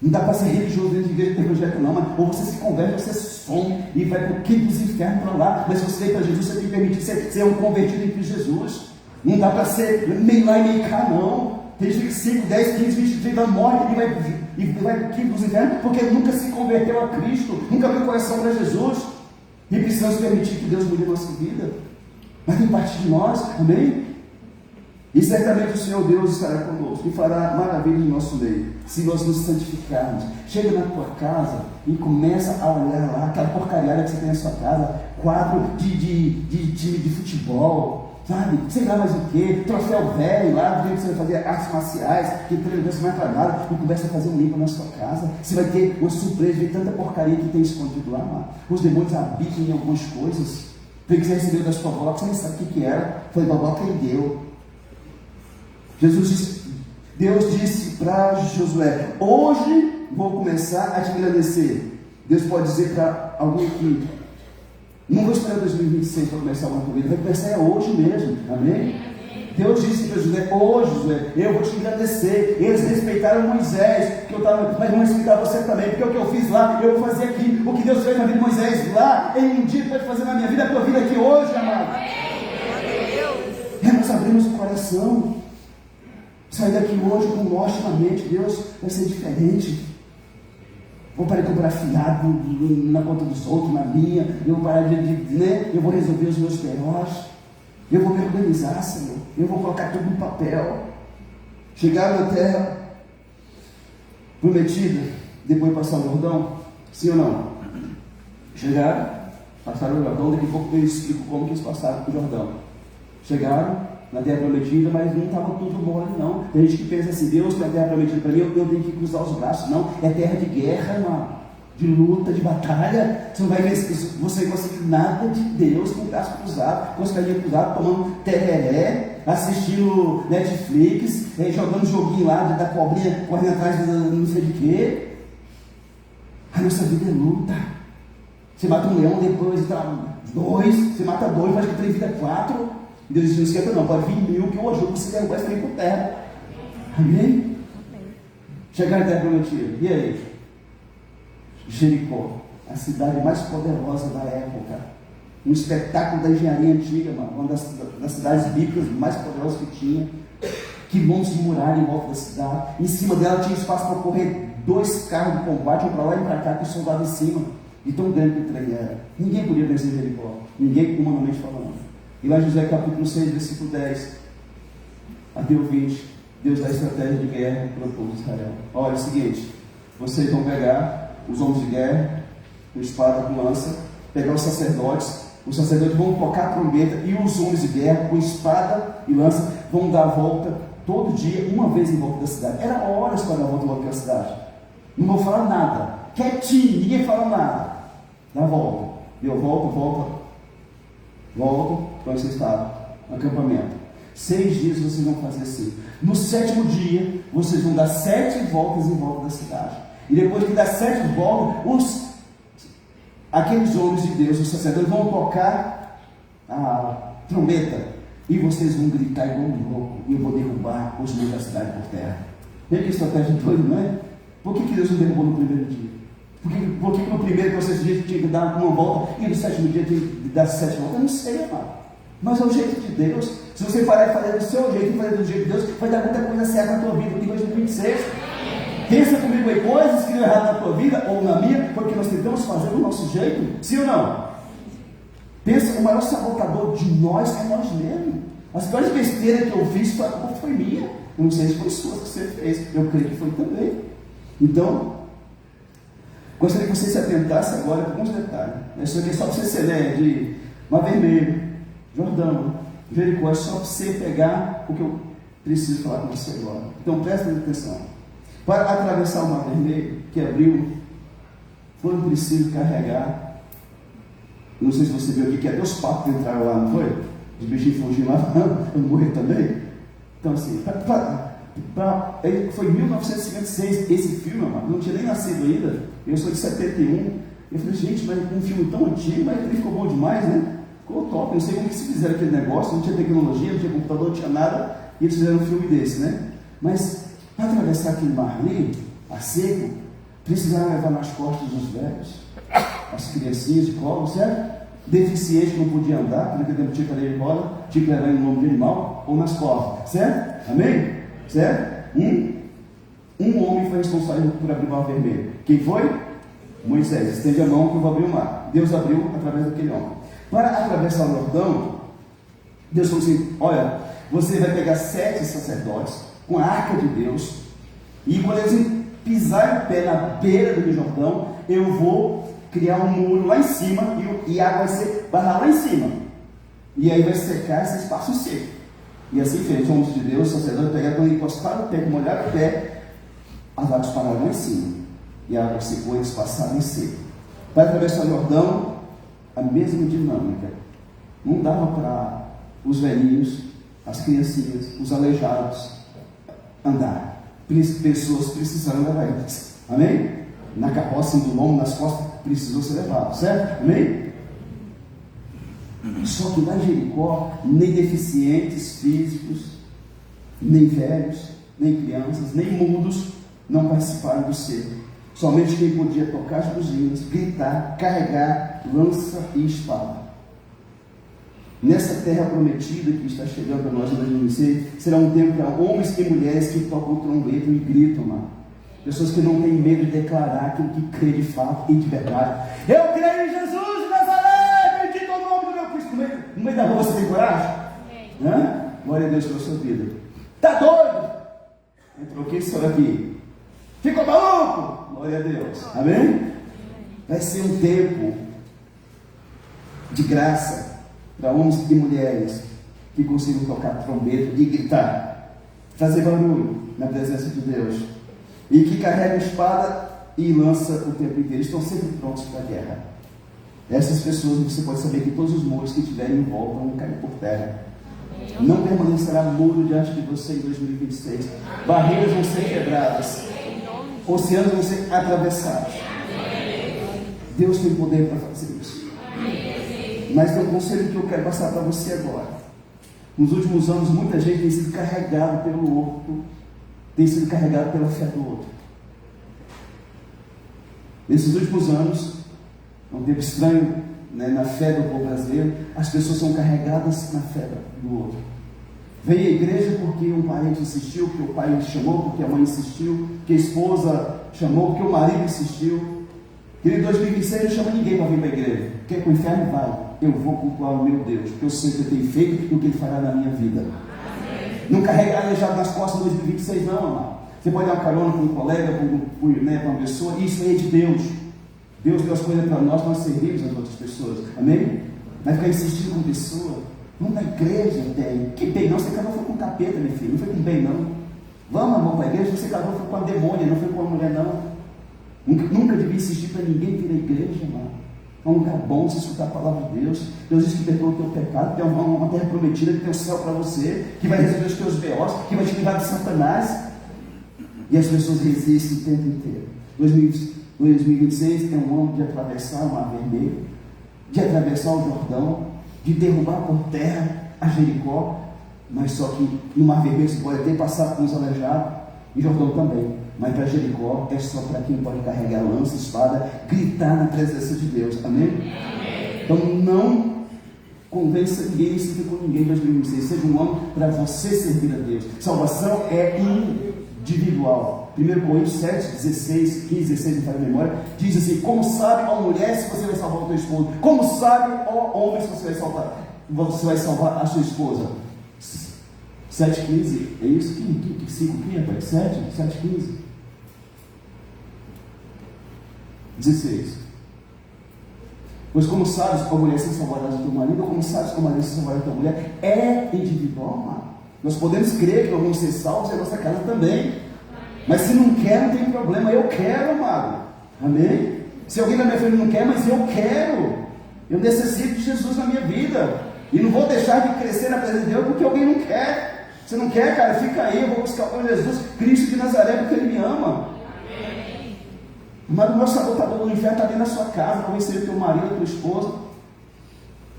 Não dá para ser religioso dentro de igreja evangélica, não, mas ou você se converte, ou você some e vai para o quinto dos infernos para lá. Mas se você veio para Jesus, você tem que permitir ser um convertido em Cristo Jesus. Não dá para ser meio lá e meio cá, não. Tem gente que 5, 10, 15, 20, 30 morre e vai para o quinto dos infernos porque nunca se converteu a Cristo, nunca abriu o coração para Jesus. E precisamos permitir que Deus mude a nossa vida. Mas tem parte de nós, amém? E certamente o Senhor Deus estará conosco e fará maravilhas no nosso meio, se nós nos santificarmos. Chega na tua casa e começa a olhar lá, aquela porcariada que você tem na sua casa, quadro de time de futebol, sabe? Sei lá mais o que, troféu velho lá, do que você vai fazer artes marciais, que treinamento mais para nada, e começa a fazer um limpo na sua casa. Você vai ter uma surpresa de tanta porcaria que tem escondido lá, mano. Os demônios habitam em algumas coisas. Porque você recebeu da sua avó, você nem sabe o que era. Foi babá quem deu. Deus disse para Josué: hoje vou começar a te agradecer. Deus pode dizer para alguém aqui: não vou esperar 2026 para começar uma corrida, vai começar hoje mesmo, amém? Deus disse para Josué: hoje, Josué, eu vou te agradecer. Eles respeitaram Moisés, mas vão respeitar você também, porque o que eu fiz lá, eu vou fazer aqui. O que Deus fez na vida de Moisés lá, em um dia pode fazer na minha vida, a tua vida aqui hoje, amado. Nós abrimos o coração. Sair daqui hoje com morte na mente, Deus vai ser diferente. Vou parar de comprar fiado na conta dos outros, na minha. Eu vou parar eu vou resolver os meus B.O.s. Eu vou me organizar, Senhor. Eu vou colocar tudo no papel. Chegaram na terra prometida, depois de passar o Jordão? Sim ou não? Chegaram, passaram o Jordão, daqui a pouco eu explico como que eles passaram o Jordão. Chegaram na terra prometida, mas não estava tudo mole, não. Tem gente que pensa assim, Deus tem a terra prometida para mim, eu tenho que cruzar os braços. Não, é terra de guerra, irmão, de luta, de batalha. Você não vai ver, você conseguir nada de Deus com o braço cruzado, com os carinhos cruzados, tomando tereré, assistindo Netflix, jogando joguinho lá da cobrinha, correndo atrás de não sei de quê. A nossa vida é luta. Você mata um leão, depois dois, você mata dois, mas que tem vida 4. E Deus diz, não esquenta não, pode vir 1000 que eu ajudo você a derrubar esse trem por terra. Amém? Chegaram em terra prometida. E aí? Jericó, a cidade mais poderosa da época. Um espetáculo da engenharia antiga, mano, uma das cidades bíblicas mais poderosas que tinha. Quilômetros de muralha em volta da cidade. Em cima dela tinha espaço para correr 2 carros de combate, um para lá e para cá, com o soldado em cima. E tão grande que o trem era. Ninguém podia vencer Jericó. Ninguém, humanamente falando. E lá em Josué capítulo 6, versículo 10 até o 20, Deus dá a estratégia de guerra para o povo de Israel. Olha, é o seguinte, vocês vão pegar os homens de guerra, com espada, com lança, pegar os sacerdotes vão tocar a trombeta, e os homens de guerra, com espada e lança, vão dar a volta todo dia, uma vez em volta da cidade. Era horas para dar a volta em volta da cidade. Não vou falar nada, quietinho, ninguém fala nada. Dá a volta, deu volta para onde você estava, no acampamento. 6 dias vocês vão fazer assim. No 7º dia, vocês vão dar 7 voltas em volta da cidade. E depois que dar 7 voltas, aqueles homens de Deus, os sacerdotes, vão tocar a trombeta. E vocês vão gritar igual um louco. E eu vou derrubar os muros da cidade por terra. Vê que estratégia doida, não é? Por que Deus não derrubou no primeiro dia? Por que no primeiro que vocês tinham que dar uma volta e no 7º dia tinha que dar 7 voltas? Eu não sei, amado. Mas é o jeito de Deus. Se você parar de fazer do seu jeito e fazer do jeito de Deus, vai dar muita coisa certa na tua vida em 2026. Pensa comigo aí, coisas que deu errado na tua vida ou na minha, porque nós tentamos fazer do nosso jeito, sim ou não? Pensa, o maior sabotador de nós é nós mesmos. As piores besteiras que eu fiz, a culpa foi minha. Eu não sei se foi sua que você fez, eu creio que foi também. Então, gostaria que você se atentasse agora para alguns detalhes. Isso aqui é só para você ser de Mar Vermelho, Jordão, Jericó, é só para você pegar o que eu preciso falar com você agora. Então presta atenção. Para atravessar o Mar Vermelho, que abriu, foram preciso carregar, não sei se você viu aqui, que até os patos entraram lá, não foi? Os bichinhos fugiram lá, eu morri também. Então assim, foi em 1956 esse filme, amado, não tinha nem nascido ainda, eu sou de 71, eu falei, gente, mas um filme tão antigo, mas ele ficou bom demais, né? Ficou top, eu não sei como que se fizeram aquele negócio, não tinha tecnologia, não tinha computador, não tinha nada, e eles fizeram um filme desse, né? Mas para atravessar aquele mar ali, a seco, precisaram levar nas costas os velhos, as criancinhas de colo, certo? Deficiente que não podia andar, porque naquele tempo tinha cadeira de roda, tinha que levar em nome de animal ou nas costas, certo? Amém? Certo? Um homem foi responsável por abrir o Mar Vermelho. Quem foi? Moisés. Estende a mão que eu vou abrir o mar. Deus abriu através daquele homem. Para atravessar o Jordão, Deus falou assim: olha, você vai pegar 7 sacerdotes com a arca de Deus, e quando eles pisarem o pé na beira do Rio Jordão, eu vou criar um muro lá em cima e a água vai barrar lá em cima, e aí vai secar esse espaço seco. E assim fez. Os homens de Deus, os sacerdotes pegaram, quando encostaram o pé, molharam o pé, as águas pararam lá em cima, e a água secou e eles passaram em seco. Para atravessar o Jordão, a mesma dinâmica. Não dava para os velhinhos, as criancinhas, os aleijados andar. Pessoas precisaram levar eles. Amém? Na carroça, do lombo, nas costas, precisou ser levado. Certo? Amém? Só que lá em Jericó, nem deficientes físicos, nem velhos, nem crianças, nem mudos não participaram do cerco. Somente quem podia tocar as buzinas, gritar, carregar lança e espada. Nessa terra prometida que está chegando para nós em 2026, será um tempo para homens e mulheres que tocam trombeta e gritam, mano. Pessoas que não têm medo de declarar aquilo que crê de fato e de verdade. Eu creio em Jesus de Nazaré, bendito é o nome do meu Cristo. No meio da rua você tem coragem? Hã? Glória a Deus pela sua vida. Está doido? Entrou quem sou aqui? Ficou maluco? Glória a Deus. Amém? Vai ser um tempo de graça para homens e mulheres que consigam tocar trombeta e gritar, fazer barulho na presença de Deus, e que carregam espada e lança o tempo inteiro, estão sempre prontos para a guerra. Essas pessoas, você pode saber que todos os muros que tiverem em volta vão cair por terra. Não permanecerá muro diante de você em 2026. Barreiras vão ser quebradas, oceanos vão ser atravessados. Deus tem poder para fazer isso. Mas tem um conselho que eu quero passar para você agora. Nos últimos anos, muita gente tem sido carregada pelo outro, tem sido carregada pela fé do outro. Nesses últimos anos, é um tempo estranho, né, na fé do povo brasileiro, as pessoas são carregadas na fé do outro. Vem à igreja porque um parente insistiu, porque o pai chamou, porque a mãe insistiu, porque a esposa chamou, porque o marido insistiu. E em 2026 não chama ninguém para vir para a igreja. Quer para o inferno? Vai. Eu vou cultuar o meu Deus, porque eu sei o que ele tem feito e o que ele fará na minha vida. Não carregar aleijado nas costas em 2026 não, amado. Você pode dar uma carona com um colega, com uma pessoa, isso aí é de Deus. Deus deu as coisas para nós servimos as outras pessoas. Amém? Mas ficar insistindo com pessoa, vamos na igreja, tem. Que bem não, você casou foi com capeta, meu filho, não foi com bem não. Vamos, irmão, para a igreja, você casou foi com a demônia, não foi com a mulher não. Nunca devia insistir para ninguém vir à igreja, irmão. É um lugar bom você escutar a palavra de Deus. Deus diz que perdoa o teu pecado, tem uma terra prometida, que tem o céu para você, que vai resolver os teus B.O.s, que vai te livrar de Satanás. E as pessoas resistem o tempo inteiro. 2026 é um ano de atravessar o Mar Vermelho, de atravessar o Jordão, de derrubar por terra a Jericó. Mas só que no Mar Vermelho você pode até passar com os aleijados, e Jordão também. Mas para Jericó é só para quem pode carregar lança, espada, gritar na presença de Deus. Amém? Amém. Então não convença ninguém, nem sinta com ninguém em 2026. Seja um ano para você servir a Deus. Salvação é individual. 1 Coríntios 7, 16, 15, 16, não faz memória, diz assim: como sabe, ó mulher, se você vai salvar o teu esposo? Como sabe, ó homem, se você vai salvar a sua esposa? 7,15, é isso? Que 5 aqui, rapaz? 7,15. 16. Pois como sabes, ó mulher, se salvarás o teu marido, ou como sabes, ó marido, se salvarás a tua mulher, é individual, mano. Nós podemos crer que nós vamos ser salvos e a nossa casa também. Mas se não quer, não tem problema. Eu quero, amado. Amém? Se alguém na minha frente não quer, mas eu quero. Eu necessito de Jesus na minha vida. E não vou deixar de crescer na presença de Deus porque alguém não quer. Você não quer, cara? Fica aí. Eu vou buscar o Jesus Cristo de Nazaré porque Ele me ama. Amém. Mas o nosso sabotador do inferno está dentro da sua casa. Para vencer o teu marido, a tua esposa.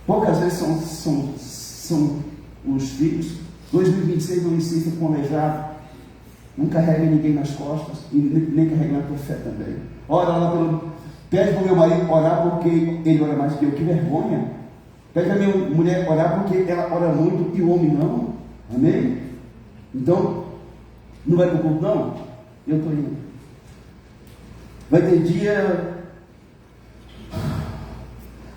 Poucas vezes são os filhos. 2026 não insista com o aleijado. Não carrega ninguém nas costas e nem carrega na tua fé também. Ora lá pede para o meu marido orar porque ele ora mais que eu. Que vergonha. Pede para a minha mulher orar porque ela ora muito e o homem não. Amém? Então, não vai para o culto não? Eu estou indo. Vai ter dia.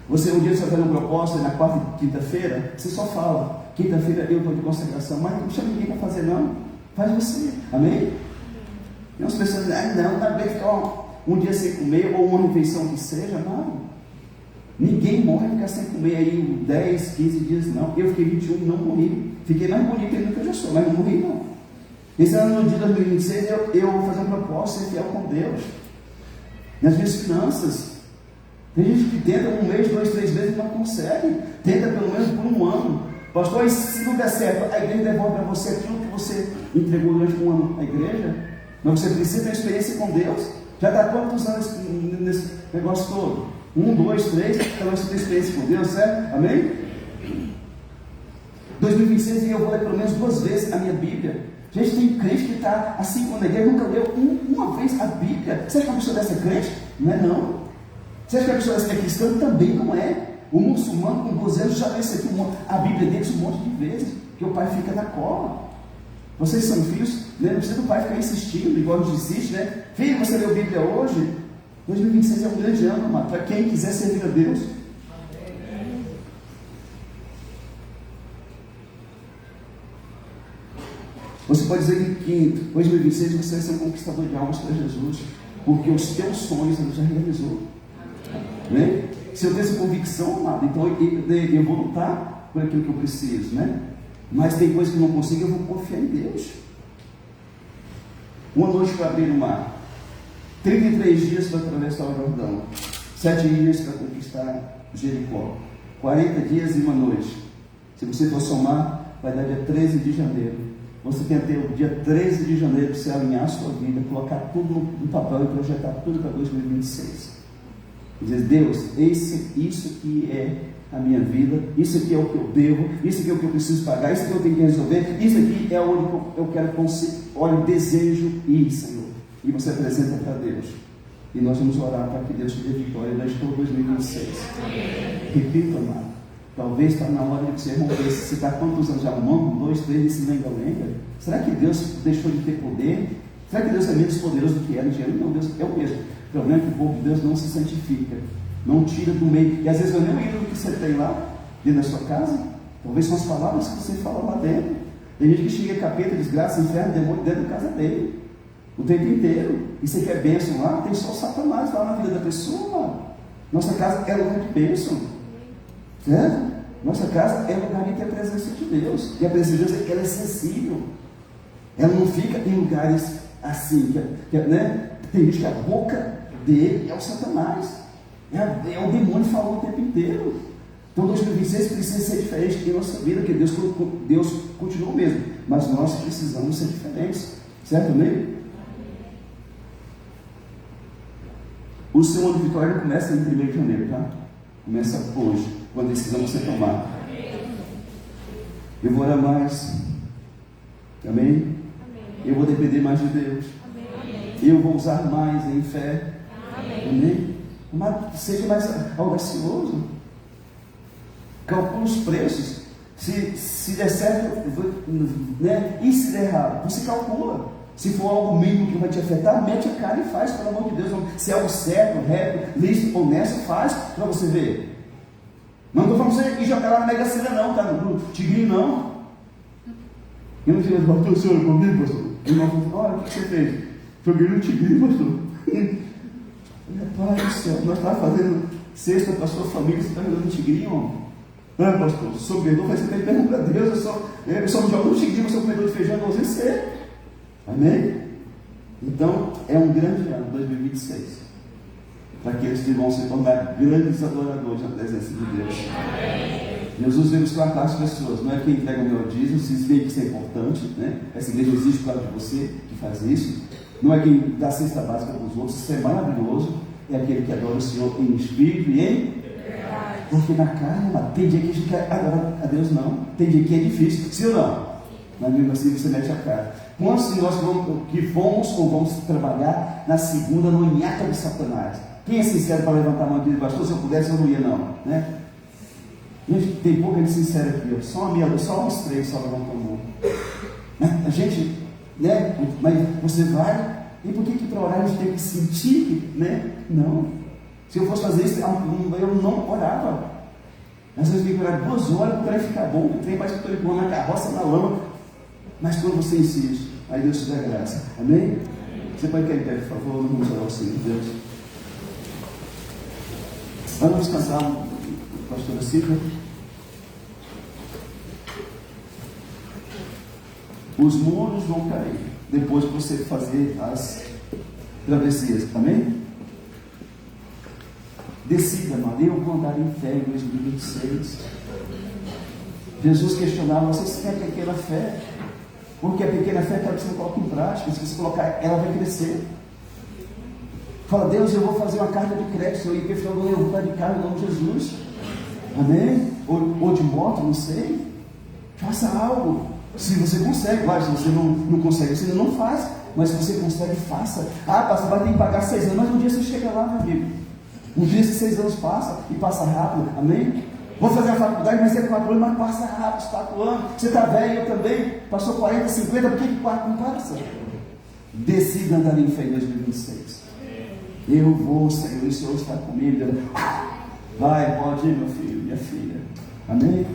Um dia você vai fazer uma proposta na quarta e quinta-feira, você só fala. Quinta-feira eu estou de consagração, mas não chama ninguém para fazer não. Faz você. Amém? E as pessoas dizem, não, dá bem ficar um dia sem comer, ou uma refeição que seja. Não. Ninguém morre e ficar sem comer aí 10, 15 dias, não. Eu fiquei 21 e não morri. Fiquei mais bonito ainda do que eu já sou, mas não morri não. Esse ano, no dia de 2026, eu vou fazer uma proposta, ser fiel com Deus. Nas minhas finanças. Tem gente que tenta 1 mês, 2, 3 meses e não consegue. Tenta pelo menos por 1 ano. Pastor, e se não der certo, a igreja devolve para você aquilo que você entregou durante 1 ano à igreja. Mas você precisa ter experiência com Deus. Já está quantos anos nesse negócio todo? 1, 2, 3, então você tem experiência com Deus, certo? Amém? 2026 eu vou ler pelo menos 2 vezes a minha Bíblia. Gente, tem crente que está assim quando a igreja nunca leu uma vez a Bíblia. Você acha que a pessoa dessa é crente? Não é não. Você acha que a pessoa dessa é cristã? Também não é. O muçulmano com 12 anos já lê a Bíblia deles um monte de vezes, que o pai fica na cola. Vocês são filhos, né? Não precisa do pai ficar insistindo, igual a gente insiste, né? Filho, você leu a Bíblia hoje? 2026 é um grande ano, amado, para quem quiser servir a Deus. Você pode dizer que em 2026 você vai ser um conquistador de almas para Jesus, porque os teus sonhos Ele já realizou. Né? Se eu tenho essa convicção, amado, então eu vou lutar por aquilo que eu preciso, né? Mas tem coisas que eu não consigo, eu vou confiar em Deus. Uma noite para abrir o mar, 33 dias para atravessar o Jordão, 7 dias para conquistar Jericó, 40 dias e uma noite. Se você for somar, vai dar dia 13 de janeiro. Você tem até o dia 13 de janeiro para você alinhar a sua vida, colocar tudo no papel e projetar tudo para 2026. Dizer, Deus, isso aqui é a minha vida, isso aqui é o que eu devo, isso aqui é o que eu preciso pagar, isso aqui eu tenho que resolver, isso aqui é onde eu quero conseguir, olha, desejo ir, Senhor. E você apresenta para Deus. E nós vamos orar para que Deus te dê vitória durante todo 2026. Repito, amado. Talvez está na hora de você romper. Você está quantos anos já? 1, 2, 3, esse lenga-lenga? Será que Deus deixou de ter poder? Será que Deus é menos poderoso do que era? Não, Deus é o mesmo. O problema é que o povo de Deus não se santifica, não tira do meio. E às vezes não é nem o ídolo que você tem lá, dentro da sua casa. Talvez são as palavras que você fala lá dentro. Tem gente que xinga capeta, desgraça, inferno, demônio dentro da casa dele, o tempo inteiro. E você quer bênção lá? Tem só Satanás lá na vida da pessoa, mano. Nossa casa é lugar de bênção. Certo? Nossa casa é lugar em que a presença de Deus. E a presença de Deus ela é sensível. Ela não fica em lugares assim, né? Tem gente que a boca dele é o Satanás. É o demônio falando o tempo inteiro. Então 2026 precisa ser diferente em nossa vida, porque Deus continua o mesmo. Mas nós precisamos ser diferentes. Certo, amém? O seu ano de vitória não começa em 1º de janeiro, tá? Começa hoje, com a decisão que você tomar. Eu vou orar mais. Amém? Eu vou depender mais de Deus. Eu vou usar mais em fé. Amém? Mas seja mais audacioso. Calcule os preços. Se der certo, né? E se der errado, você calcula. Se for algo mínimo que vai te afetar, mete a cara e faz, pelo amor de Deus. Se é algo certo, reto, lícito, honesto, faz para você ver. Não estou falando para você ir jogar lá na Mega Sena não, tá? No Tigrinho não. Eu não tinha falado, o senhor comigo, pastor? Eu não falei, olha, o que você fez? Joguei no Tigrinho, pastor. Pai do céu, nós estávamos fazendo cesta para a sua família, você está jogando no Tigrinho, homem? Não, pastor, sou perdoa, mas você tem que perguntar a Deus, eu só não jogo no Tigrinho, eu sou comedor de feijão, não sei ser. Amém? Então, é um grande ano, 2026. Para aqueles que vão se tornar grandes adoradores na presença de Deus. Jesus veio buscar as pessoas, não é quem entrega o meu dízimo, se vê que isso é importante, né? Essa igreja existe por causa de você que faz isso. Não é quem dá cesta básica para os outros, isso é maravilhoso. É aquele que adora o Senhor em espírito e em verdade. Porque na carne, tem dia que a gente quer adorar a Deus, não. Tem dia que é difícil, sim ou não? Mas mesmo assim você mete a cara. Quantos de nós que fomos ou vamos trabalhar na segunda no nhaca de Satanás? Quem é sincero para levantar a mão aqui? Pastor, se eu pudesse eu não ia não, né? Gente, tem pouca gente sincera aqui, ó. Só uns 3 só levantam a mão. A gente, né? Mas você vai, e por que para orar a gente tem que sentir, né? Não. Se eu fosse fazer isso, eu não orava. Às vezes eu tenho que orar 2 horas para o trem ficar bom, o trem vai estar empurrando na carroça, na lama. Mas quando você insiste, aí Deus te dá graça. Amém? Você pode cair em pé, por favor, vamos orar ao Senhor Deus. Vamos cantar, pastora Cifra. Os muros vão cair depois de você fazer as travessias. Amém? Decida, amado, eu vou andar em fé em 2026. Jesus questionava, vocês têm pequena fé? Porque a pequena fé é aquela que você não coloca em prática. Se você colocar, ela vai crescer. Fala, Deus, eu vou fazer uma carta de crédito, e que eu vou levantar de carro em nome de Jesus. Amém? Ou de moto, não sei. Faça algo. Se você consegue, claro, se você não consegue, você não faz. Mas se você consegue, faça. Ah, pastor, vai ter que pagar 6 anos, mas um dia você chega lá, meu amigo. Um dia esses 6 anos passam e passa rápido. Amém? Vou fazer a faculdade, mas é 4 anos, mas passa rápido, 4 anos. Você está velho, eu também. Passou 40, 50, por que 4 não passa? Decida andar em fé em 2026. Eu vou, Senhor, e o Senhor está comigo. Vai, pode ir, meu filho, minha filha. Amém?